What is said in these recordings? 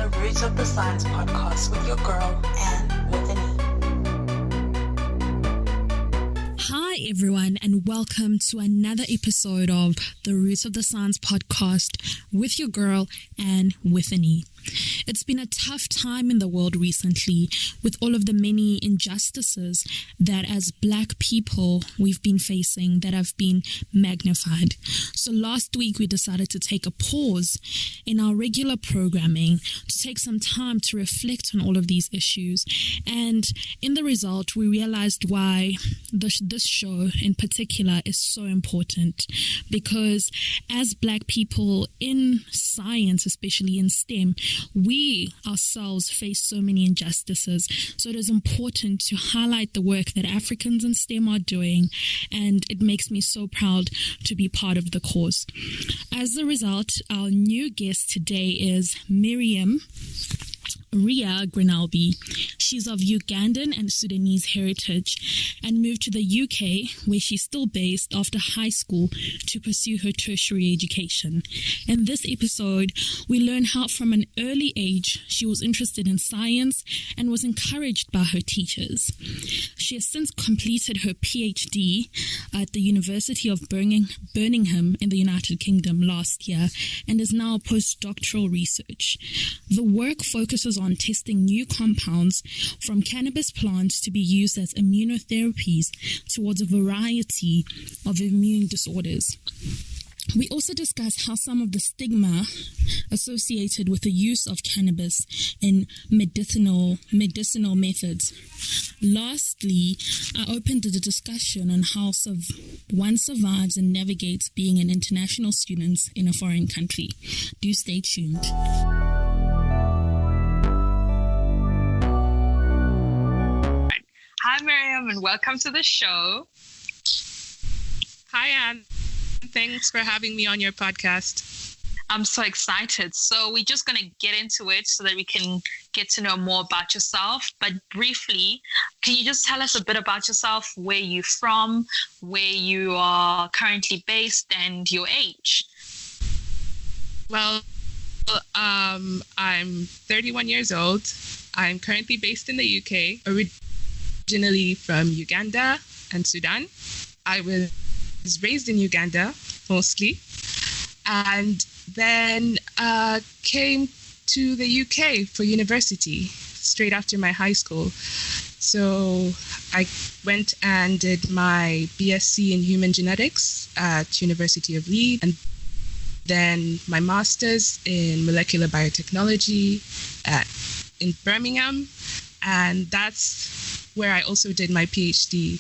the Roots of the Science podcast with your girl, Anne with an E. Hi everyone, and welcome to another episode of the Roots of the Science podcast with your girl, Anne with an E. It's been a tough time in the world recently with all of the many injustices that as Black people we've been facing that have been magnified. So last week we decided to take a pause in our regular programming to take some time to reflect on all of these issues. And in the result, we realized why this show in particular is so important, because as Black people in science, especially in STEM, we ourselves face so many injustices. So it is important to highlight the work that Africans in STEM are doing, and it makes me so proud to be part of the cause. As a result, our new guest today is Mariam Garelnabi. She's of Ugandan and Sudanese heritage and moved to the UK, where she's still based after high school to pursue her tertiary education. In this episode, we learn how from an early age she was interested in science and was encouraged by her teachers. She has since completed her PhD at the University of Birmingham in the United Kingdom last year and is now a postdoctoral research. The work focuses on testing new compounds from cannabis plants to be used as immunotherapies towards a variety of immune disorders. We also discuss how some of the stigma associated with the use of cannabis in medicinal methods. Lastly, I opened the discussion on how one survives and navigates being an international student in a foreign country. Do stay tuned. Hi, Mariam, and welcome to the show. Hi, Anne. Thanks for having me on your podcast. I'm so excited. So we're just going to get into it so that we can get to know more about yourself. But briefly, can you just tell us a bit about yourself, where you're from, where you are currently based, and your age? Well, I'm 31 years old. I'm currently based in the UK, originally from Uganda and Sudan. I was raised in Uganda mostly, and then came to the UK for university straight after my high school. So I went and did my BSc in human genetics at University of Leeds, and then my master's in molecular biotechnology in Birmingham, and that's where I also did my PhD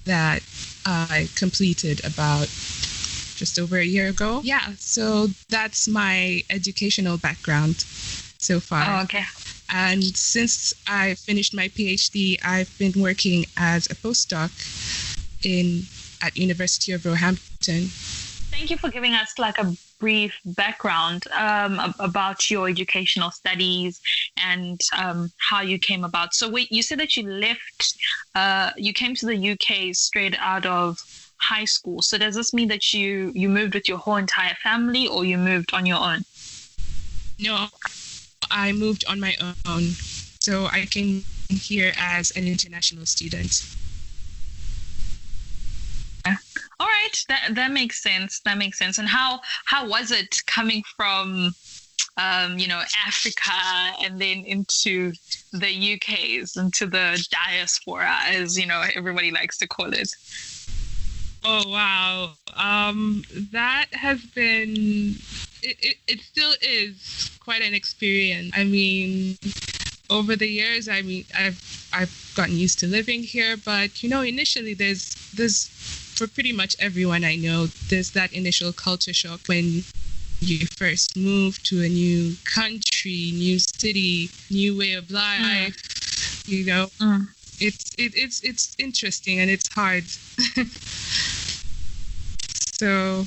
that I completed about just over a year ago. Yeah, so that's my educational background so far. Oh, okay. And since I finished my PhD, I've been working as a postdoc at University of Roehampton. Thank you for giving us like a brief background about your educational studies and how you came about. So wait, you said that you came to the UK straight out of high school. So does this mean that you moved with your whole entire family, or you moved on your own? No, I moved on my own. So I came here as an international student. All right, that makes sense. That makes sense. And how was it coming from Africa and then into the UK's, into the diaspora, as everybody likes to call it? Oh wow, that has been it still is quite an experience. I mean, over the years, I've gotten used to living here, but initially there's for pretty much everyone I know, there's that initial culture shock when you first move to a new country, new city, new way of life. It's interesting and it's hard. So,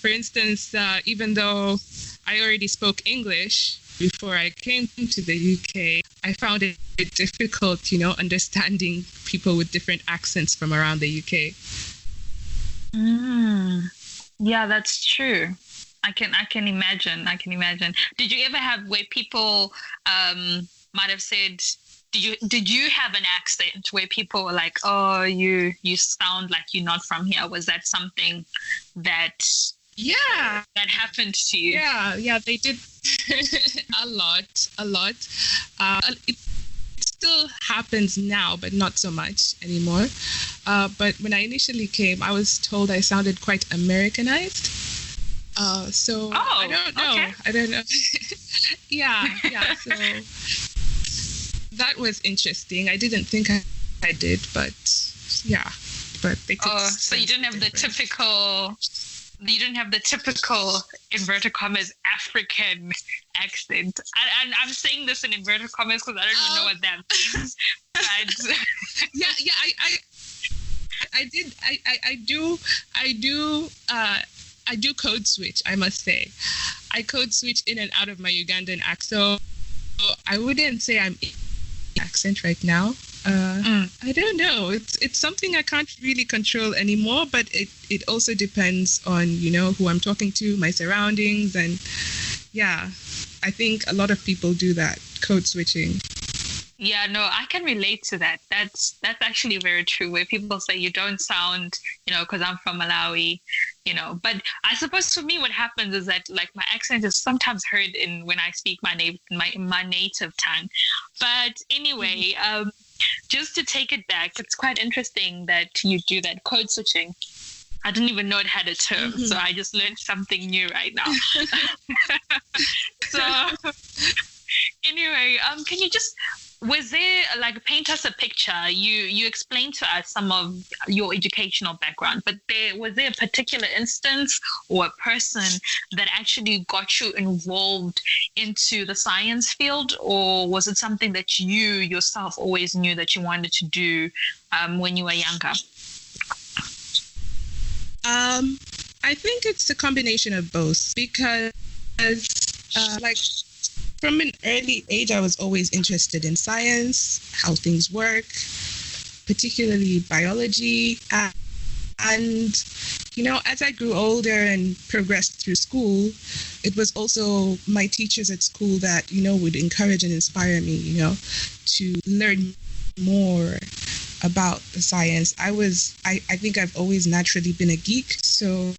for instance, even though I already spoke English before I came to the UK, I found it difficult, understanding people with different accents from around the UK. Yeah, that's true. I can imagine. I can imagine. Did you ever have where people might have said, did you have an accent where people were like, oh, you sound like you're not from here? Was that something that that happened to you? Yeah, they did. a lot. It still happens now, but not so much anymore. But when I initially came, I was told I sounded quite Americanized. So I don't know. Okay. I don't know. yeah. So that was interesting. I didn't think I did, but yeah. But they could so you didn't have the typical. You didn't have the typical inverted commas African accent. And I'm saying this in inverted commas because I don't even know what that means. But I do code switch, I must say. I code switch in and out of my Ugandan accent. So I wouldn't say I'm in accent right now. I don't know. It's something I can't really control anymore, but it also depends on, who I'm talking to, my surroundings, and yeah, I think a lot of people do that, code switching. Yeah, no, I can relate to that. That's actually very true, where people say you don't sound, because I'm from Malawi, But I suppose for me, what happens is that like my accent is sometimes heard when I speak my native tongue. But anyway, just to take it back, it's quite interesting that you do that code switching. I didn't even know it had a term, so I just learned something new right now. So anyway, can you just, was there, paint us a picture? You explained to us some of your educational background, but was there a particular instance or a person that actually got you involved into the science field, or was it something that you yourself always knew that you wanted to do when you were younger? I think it's a combination of both, because from an early age, I was always interested in science, how things work, particularly biology. And, as I grew older and progressed through school, it was also my teachers at school that, would encourage and inspire me, to learn more about the science. I think I've always naturally been a geek. So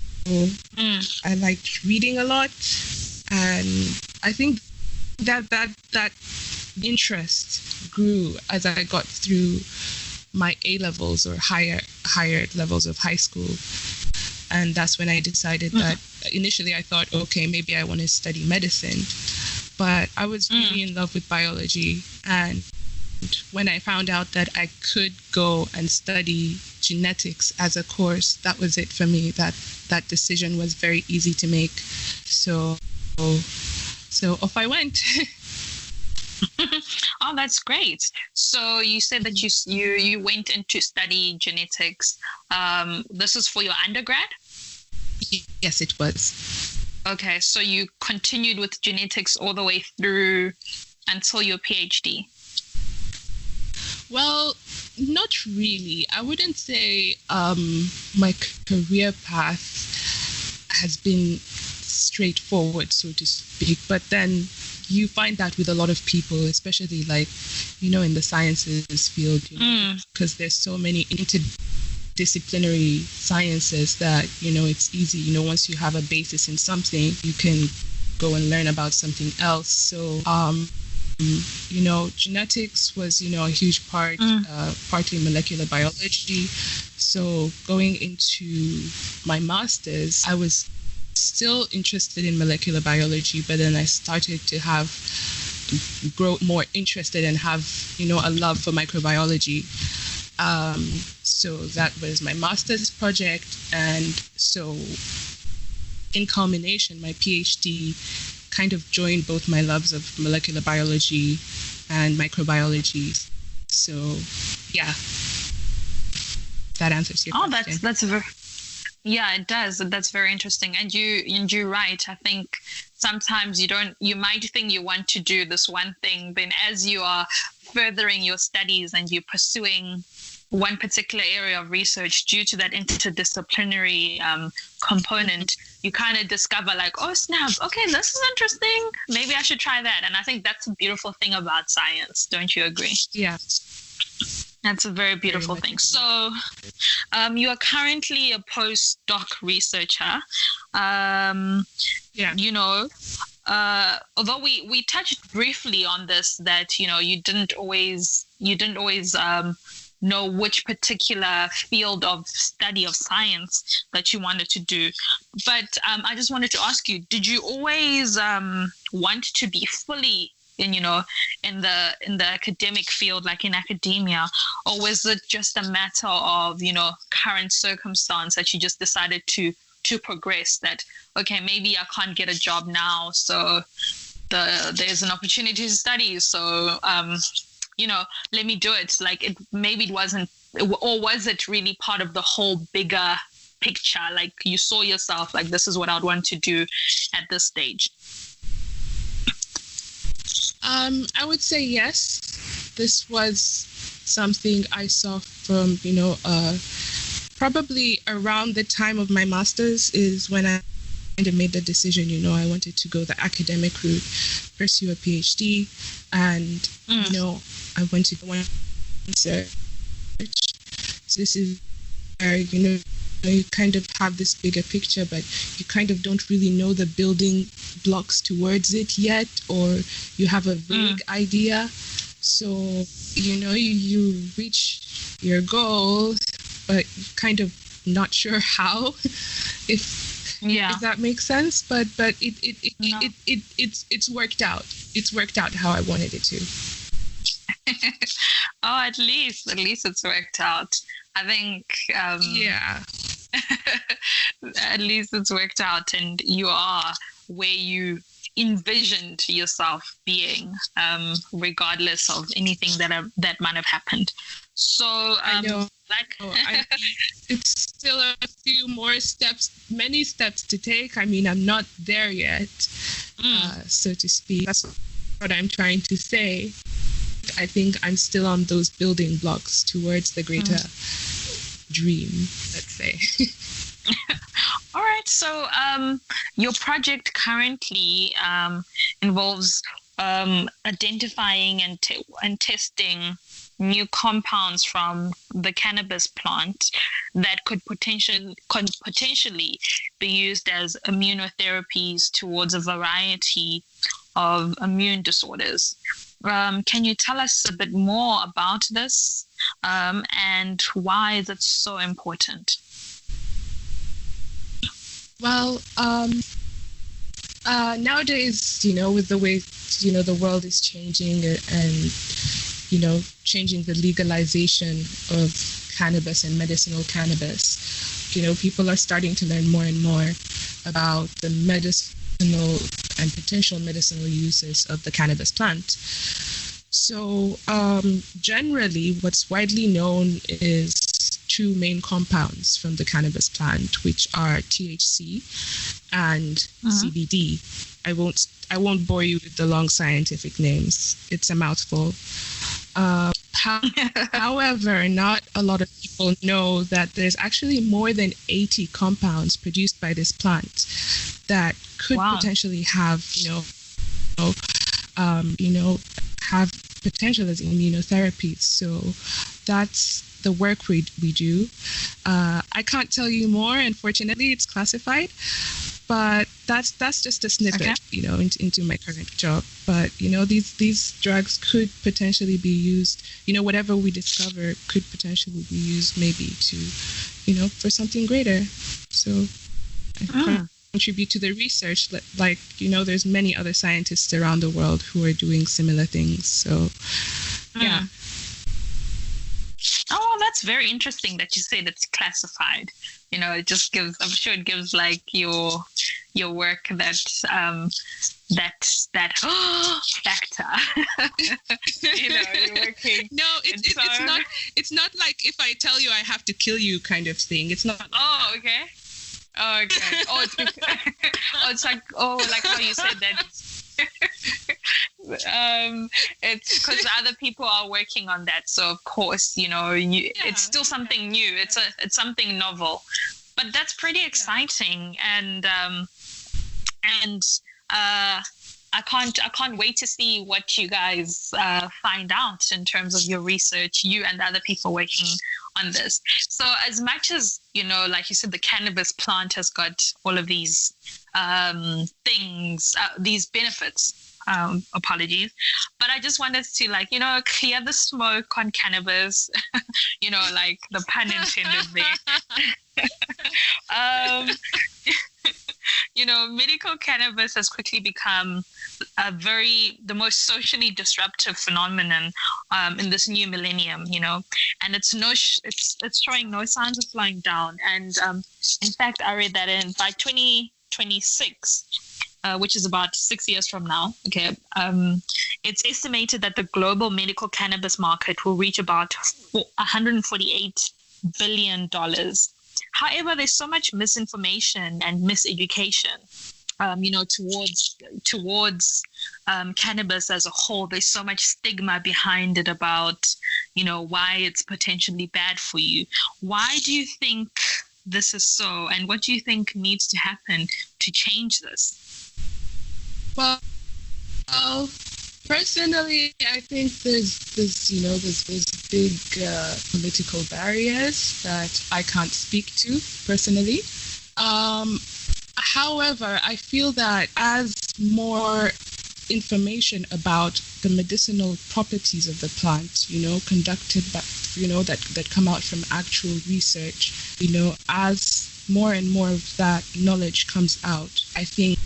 I liked reading a lot. And I think that interest grew as I got through my A levels or higher levels of high school. And that's when I decided that initially I thought, okay, maybe I want to study medicine, but I was really in love with biology. And when I found out that I could go and study genetics as a course, that was it for me. That decision was very easy to make. So off I went. Oh, that's great. So you said that you went in to study genetics. This was for your undergrad? Yes, it was. Okay, so you continued with genetics all the way through until your PhD? Well, not really. I wouldn't say my career path has been straightforward, so to speak, but then you find that with a lot of people, especially in the sciences field, because there's so many interdisciplinary sciences that, it's easy, once you have a basis in something, you can go and learn about something else. So, genetics was, a huge part, partly molecular biology. So going into my master's, I was still interested in molecular biology, but then I started to grow more interested and have, a love for microbiology. So that was my master's project. And so in culmination, my PhD kind of joined both my loves of molecular biology and microbiology. So yeah, that answers your question. That's very... Yeah, it does. That's very interesting. And you're right. I think sometimes you might think you want to do this one thing, then as you are furthering your studies and you're pursuing one particular area of research, due to that interdisciplinary component, you kind of discover like, oh snap, okay, this is interesting. Maybe I should try that. And I think that's a beautiful thing about science. Don't you agree? Yeah. That's a very beautiful thing. So you are currently a postdoc researcher. You know, although we touched briefly on this, that, you know, you didn't always know which particular field of study of science that you wanted to do. But I just wanted to ask you, did you always want to be fully in the academic field, like in academia, or was it just a matter of, you know, current circumstance that you just decided to progress, that, okay, maybe I can't get a job now, so there's an opportunity to study, so you know, let me do it. Like, maybe it wasn't, or was it really part of the whole bigger picture? Like, you saw yourself like, this is what I'd want to do at this stage. I would say yes. This was something I saw from, you know, probably around the time of my master's is when I kind of made the decision, you know, I wanted to go the academic route, pursue a PhD, and, you know, I wanted to go research. So this is where, you know, you kind of have this bigger picture, but you kind of don't really know the building blocks towards it yet, or you have a vague idea. So, you know, you reach your goal, but kind of not sure how, if that makes sense. But it's worked out. It's worked out how I wanted it to. Oh, at least it's worked out. I think at least it's worked out, and you are where you envisioned yourself being, regardless of anything that might have happened. So I know, it's still a few more steps, many steps to take. I mean, I'm not there yet, so to speak. That's what I'm trying to say. I think I'm still on those building blocks towards the greater dream, let's say. All right. So your project currently involves identifying and testing new compounds from the cannabis plant that could potentially be used as immunotherapies towards a variety of immune disorders. Can you tell us a bit more about this, and why is it so important? Well, nowadays, you know, with the way, you know, the world is changing and, you know, changing the legalization of cannabis and medicinal cannabis, you know, people are starting to learn more and more about the medicinal and potential medicinal uses of the cannabis plant. So generally, what's widely known is two main compounds from the cannabis plant, which are THC and CBD. I won't bore you with the long scientific names. It's a mouthful. However, not a lot of people know that there's actually more than 80 compounds produced by this plant that could potentially have, have potential as immunotherapies. So that's the work we do. I can't tell you more. Unfortunately, it's classified. But that's just a snippet, into my current job. But, these drugs could potentially be used, whatever we discover could potentially be used maybe to, for something greater. So I contribute to the research. Like, there's many other scientists around the world who are doing similar things. So, yeah. Oh, that's very interesting that you say that's classified. It just gives, I'm sure it gives like your work that factor. You're working. No, it's not like if I tell you I have to kill you kind of thing. It's not. Oh, okay. Oh, okay. Oh, it's like how you said that It's because other people are working on that. So of course, it's still something new. It's something novel, but that's pretty exciting. And I can't wait to see what you guys find out in terms of your research, you and other people working on this. So as much as, like you said, the cannabis plant has got all of these things, these benefits, apologies, but I just wanted to clear the smoke on cannabis, like the pun intended there. Medical cannabis has quickly become the most socially disruptive phenomenon in this new millennium, and it's showing no signs of slowing down. And in fact, I read that by 2026, which is about 6 years from now, it's estimated that the global medical cannabis market will reach about $148 billion. However, there's so much misinformation and miseducation, towards cannabis as a whole. There's so much stigma behind it about, why it's potentially bad for you. Why do you think this is so? And what do you think needs to happen to change this? Well, personally, I think there's big political barriers that I can't speak to personally. However, I feel that as more information about the medicinal properties of the plant, conducted by, that come out from actual research, as more and more of that knowledge comes out, I think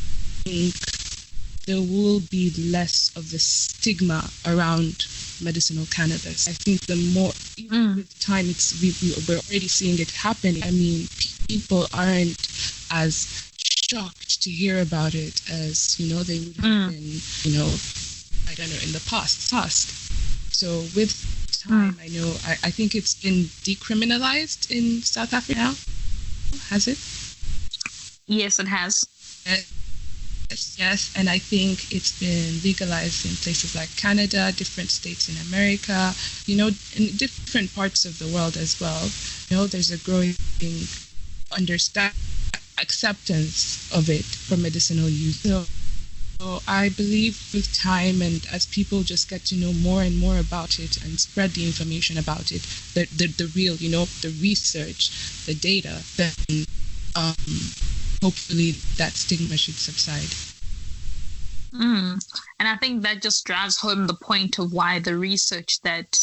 there will be less of the stigma around medicinal cannabis. I think the more, even with time, we're already seeing it happening. I mean, people aren't as shocked to hear about it as, they would have been, I don't know, in the past. So with time, I think it's been decriminalized in South Africa now. Has it? Yes, it has. Yes, and I think it's been legalized in places like Canada, different states in America, in different parts of the world as well. There's a growing acceptance of it for medicinal use. So I believe with time and as people just get to know more and more about it and spread the information about it, the real, the research, the data, then hopefully that stigma should subside. And I think that just drives home the point of why the research that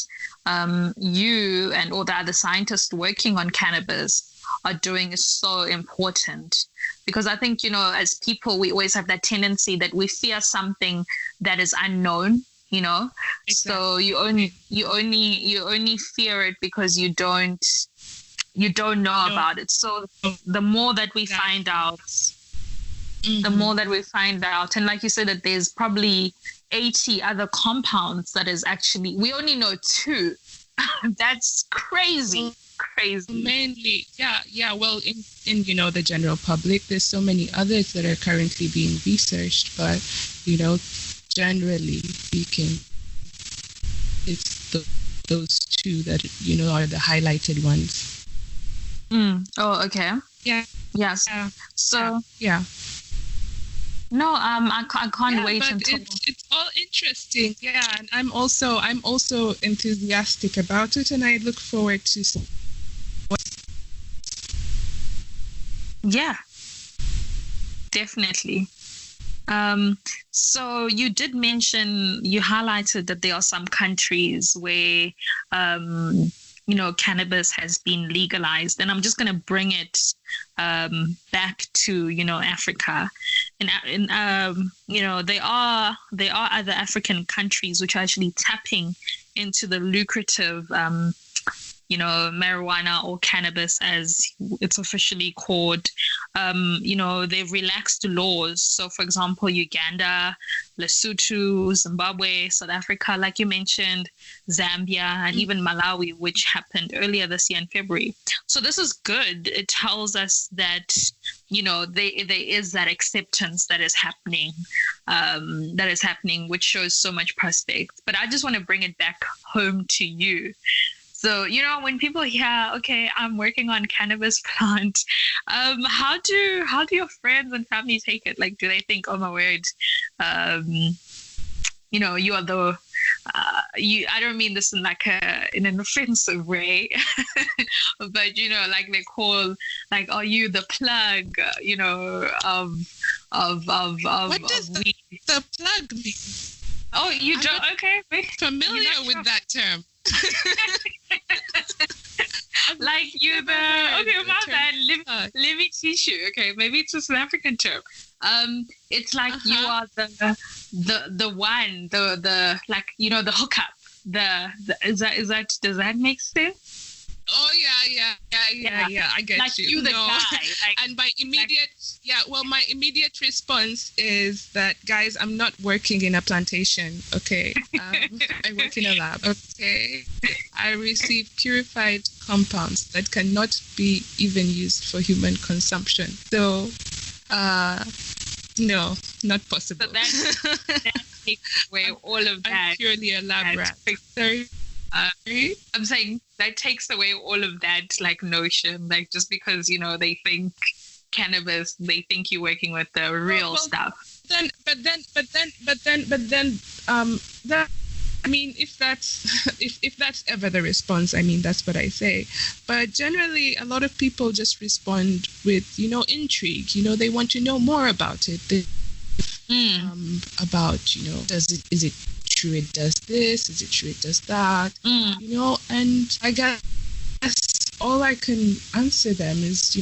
you and all the other scientists working on cannabis are doing is so important. Because I think, as people, we always have that tendency that we fear something that is unknown, Exactly. So you only fear it because you don't know about it. So the more that we find out, the more that we find out, and like you said, that there's probably 80 other compounds that is actually, we only know 2. That's crazy. Mainly, well, in the general public, there's so many others that are currently being researched, but generally speaking, it's those 2 that are the highlighted ones. Oh, okay. Yeah. Yes. So yeah. No, I can't wait but until it's all interesting. Yeah, and I'm also enthusiastic about it, and I look forward to. Yeah, definitely. So you did mention, you highlighted that there are some countries where cannabis has been legalized, and I'm just going to bring it back to Africa, and there are other African countries which are actually tapping into the lucrative marijuana or cannabis, as it's officially called, they've relaxed laws. So, for example, Uganda, Lesotho, Zimbabwe, South Africa, like you mentioned, Zambia, and even Malawi, which happened earlier this year in February. So this is good. It tells us that, there is that acceptance that is happening, which shows so much prospect. But I just want to bring it back home to you. So, when people hear, okay, I'm working on cannabis plant, how do your friends and family take it? Like, do they think, oh my word, you are the, I don't mean this in in an offensive way, but, like they call, like, are you the plug, what does the plug mean? Oh, you don't? Okay. Familiar with that term. Like you my bad. Let me teach you. Okay, maybe it's a South African term. It's like you are the one, the like, the hookup. Does that make sense? Oh yeah. I get like you. The guy. And my immediate response is that, guys, I'm not working in a plantation. Okay, I work in a lab. Okay, I receive purified compounds that cannot be even used for human consumption. So, no, not possible. So that takes away all of that. I'm purely a lab rat. Sorry. I'm saying that takes away all of that notion, just because they think cannabis, they think you're working with the real stuff. But then that, I mean, if that's ever the response, I mean, that's what I say. But generally, a lot of people just respond with intrigue. They want to know more about it. About is it true it does this? Is it true it does that? And I guess all I can answer them is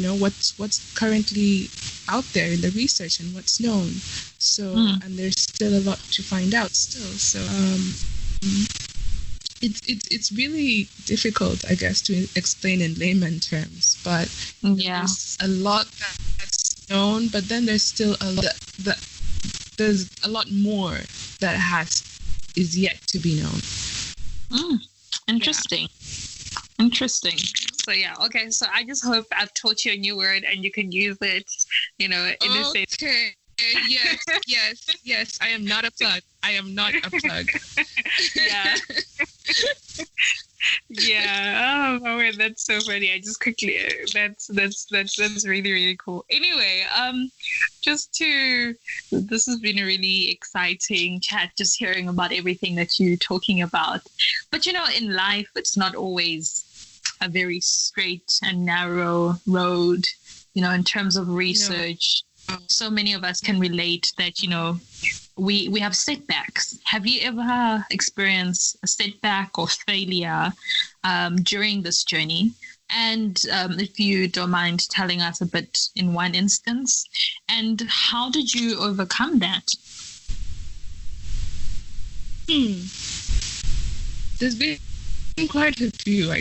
what's currently out there in the research and what's known. So and there's still a lot to find out still. So it's really difficult, I guess, to explain in layman terms. But there's a lot that's known, but then there's still a lot there's a lot more that is yet to be known. Interesting. Interesting. So okay. So I just hope I've taught you a new word and you can use it, in a sense. Okay. Yes. I am not a plug. Yeah. Yeah. Oh my word, that's so funny. I just quickly that's really, really cool. Anyway, this has been a really exciting chat, just hearing about everything that you're talking about. But in life, it's not always a very straight and narrow road, in terms of research. No. So many of us can relate that, we have setbacks. Have you ever experienced a setback or failure during this journey? And if you don't mind telling us a bit in one instance, and how did you overcome that? There's been quite a few.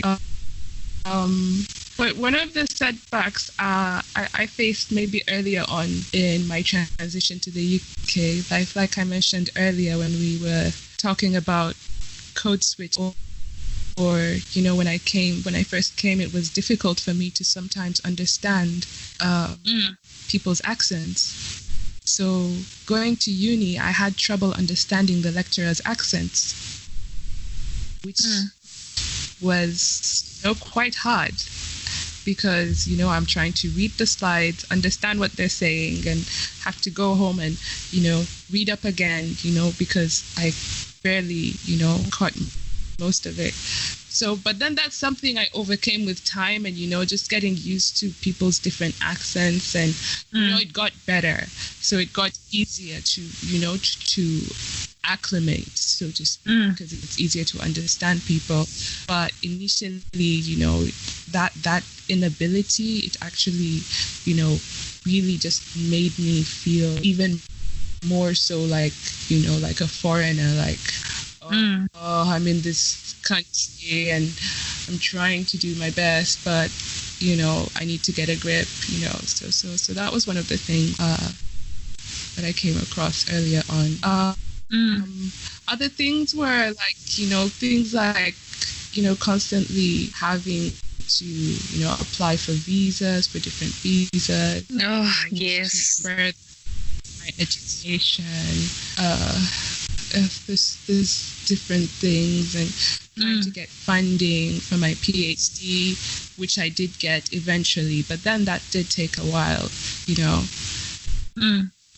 But one of the setbacks I faced maybe earlier on in my transition to the UK, like I mentioned earlier when we were talking about code switch, or when I first came, it was difficult for me to sometimes understand people's accents. So going to uni, I had trouble understanding the lecturers' accents, which was quite hard, because I'm trying to read the slides, understand what they're saying, and have to go home and read up again, because I barely caught most of it. So, but then that's something I overcame with time, and just getting used to people's different accents, and it got better. So it got easier to acclimate, so to speak, because it's easier to understand people. But initially, that inability, it actually, really just made me feel even more so like a foreigner, like, oh, I'm in this country and I'm trying to do my best, but I need to get a grip. So that was one of the things that I came across earlier on. Other things were like things like constantly having to apply for visas, for different visas. Oh, yes. For my education, there's different things, and trying to get funding for my PhD, which I did get eventually, but then that did take a while,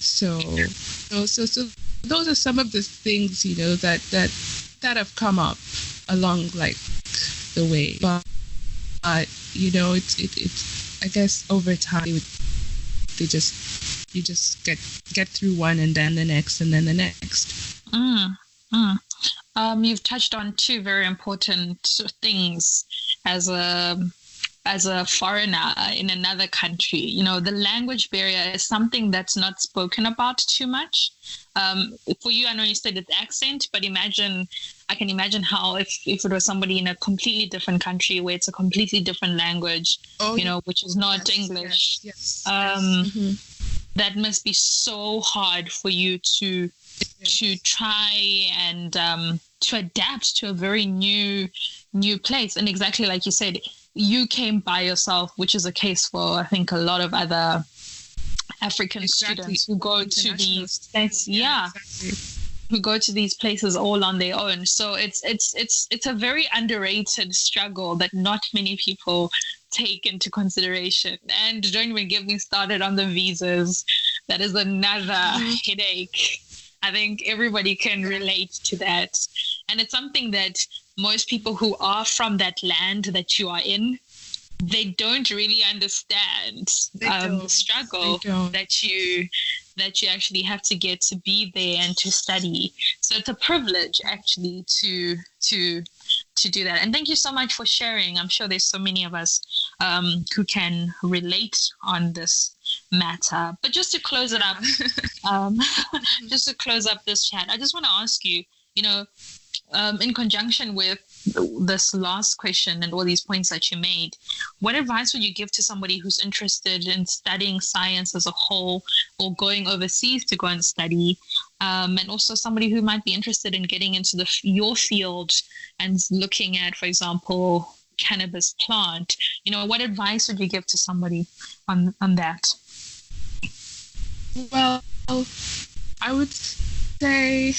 So those are some of the things, that have come up along like the way. But it's I guess over time you just get through one and then the next and then the next. You've touched on two very important things as a foreigner in another country. The language barrier is something that's not spoken about too much. For you, I know you said it's accent, but I can imagine how if it was somebody in a completely different country where it's a completely different language, which is not English. Yes. That must be so hard for you to try and to adapt to a very new place. And exactly like you said, you came by yourself, which is a case for I think a lot of other African students who go to these places. Who go to these places all on their own. So it's a very underrated struggle that not many people take into consideration. And don't even get me started on the visas. That is another headache. I think everybody can relate to that. And it's something that most people who are from that land that you are in, they don't really understand the struggle that you actually have to get to be there and to study. So it's a privilege actually to do that. And thank you so much for sharing. I'm sure there's so many of us who can relate on this matter. But just to close it up, just to close up this chat, I just want to ask you, in conjunction with this last question and all these points that you made, what advice would you give to somebody who's interested in studying science as a whole or going overseas to go and study, and also somebody who might be interested in getting into your field and looking at, for example, cannabis plant? What advice would you give to somebody on that? Well, I would say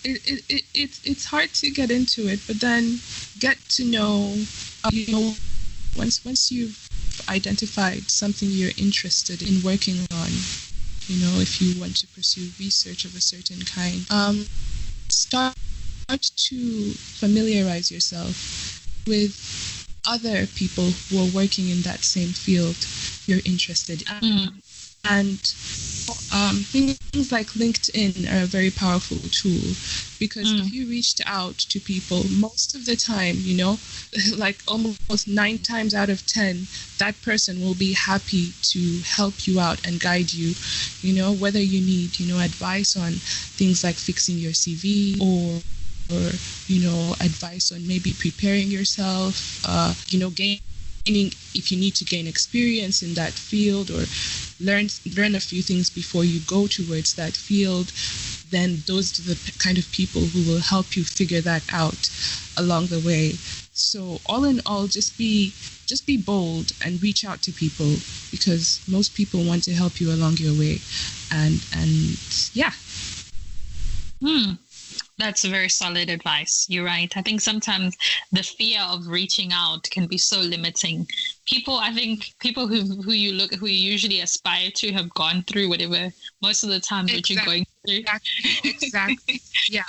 it's hard to get into it, but then get to know, once you've identified something you're interested in working on, if you want to pursue research of a certain kind, start to familiarize yourself with other people who are working in that same field you're interested in. And things like LinkedIn are a very powerful tool, because if you reached out to people, most of the time, like almost 9 times out of 10, that person will be happy to help you out and guide you, whether you need, advice on things like fixing your CV or advice on maybe preparing yourself, gaining, if you need to gain experience in that field or learn a few things before you go towards that field, then those are the kind of people who will help you figure that out along the way. So all in all, just be bold and reach out to people, because most people want to help you along your way. And yeah. That's very solid advice. You're right. I think sometimes the fear of reaching out can be so limiting. People who you usually aspire to have gone through whatever most of the time that you're going through. Exactly. Yeah.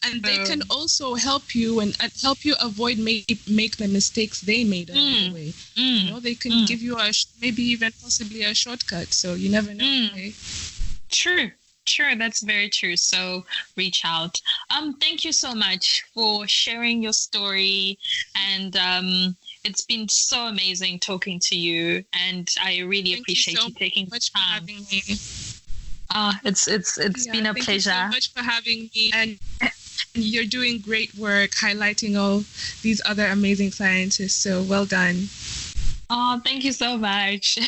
And they can also help you and help you avoid make the mistakes they made along the way. They can give you maybe even possibly a shortcut. So you never know. Right? True. That's very true. So reach out. Thank you so much for sharing your story, and it's been so amazing talking to you, and I really appreciate you taking the time. Thank you so much for having me. It's been a pleasure. Thank you so much for having me. And you're doing great work highlighting all these other amazing scientists. So well done. Oh, thank you so much.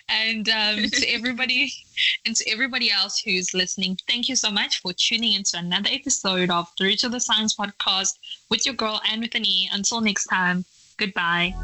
And to everybody else who's listening, thank you so much for tuning into another episode of Through to the Science podcast with your girl Anne with an E. Until next time, goodbye.